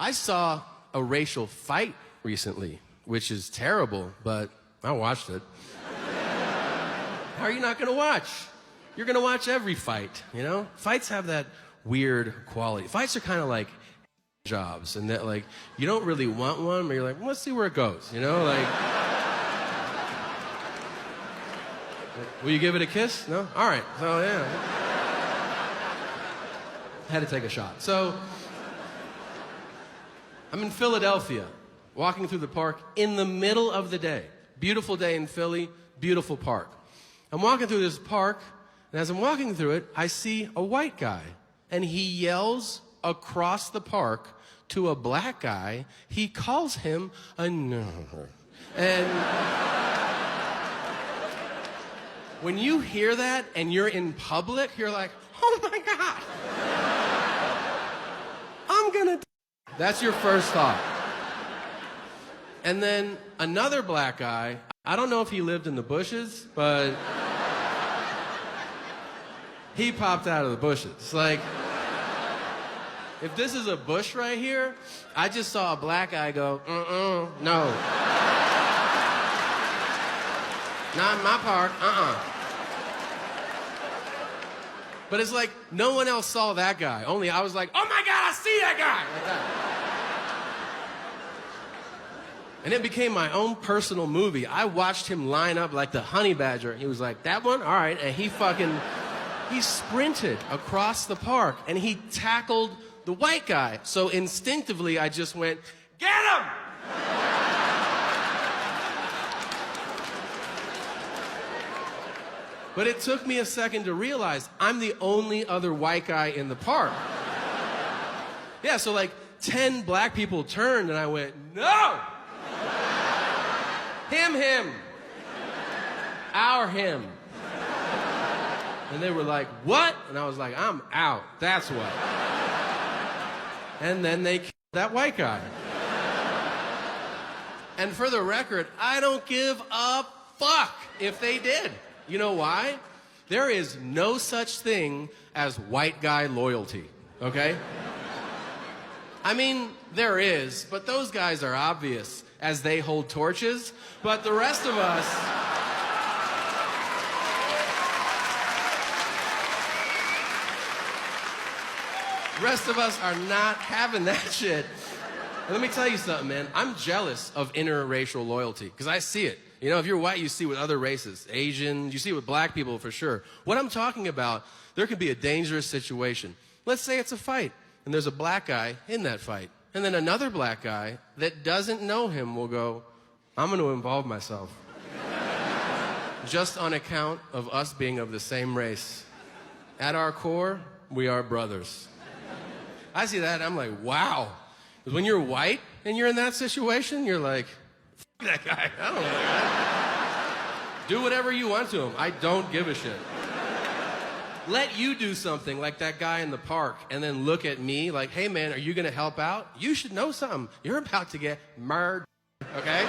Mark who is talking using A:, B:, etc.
A: I saw a racial fight recently, which is terrible, but I watched it. How are you not gonna watch? You're gonna watch every fight, you know? Fights have that weird quality. Fights are kind of like jobs, and that like, you don't really want one, but you're like, well, let's see where it goes, you know? Like, will you give it a kiss? No? All right, so yeah. Had to take a shot. So, I'm in Philadelphia, walking through the park in the middle of the day. Beautiful day in Philly, beautiful park. I'm walking through this park, and as I'm walking through it, I see a white guy, and he yells across the park to a black guy. He calls him a nerd. And when you hear that and you're in public, you're like, oh my God, I'm gonna. That's your first thought. And then another black guy, I don't know if he lived in the bushes, but he popped out of the bushes. Like, if this is a bush right here, I just saw a black guy go, no. Not in my park, But it's like, no one else saw that guy. Only I was like, oh my God, I see that guy! Like that. And it became my own personal movie. I watched him line up like the honey badger. He was like, that one? All right. And he sprinted across the park and he tackled the white guy. So instinctively, I just went, get him! But it took me a second to realize I'm the only other white guy in the park. Yeah, so like 10 black people turned and I went, no! Him. Our him. And they were like, what? And I was like, I'm out. That's what. And then they killed that white guy. And for the record, I don't give a fuck if they did. You know why? There is no such thing as white guy loyalty, okay? I mean, there is, but those guys are obvious as they hold torches, but the rest of us... are not having that shit. And let me tell you something, man. I'm jealous of interracial loyalty, because I see it. You know, if you're white, you see it with other races. Asian, you see it with black people for sure. What I'm talking about, there could be a dangerous situation. Let's say it's a fight, and there's a black guy in that fight. And then another black guy that doesn't know him will go, I'm going to involve myself. Just on account of us being of the same race. At our core, we are brothers. I see that, and I'm like, wow. Because when you're white and you're in that situation, you're like, F that guy. I don't know that guy. Do whatever you want to him. I don't give a shit. Let you do something like that guy in the park and then look at me like, hey man, are you gonna help out? You should know something. You're about to get murdered, okay?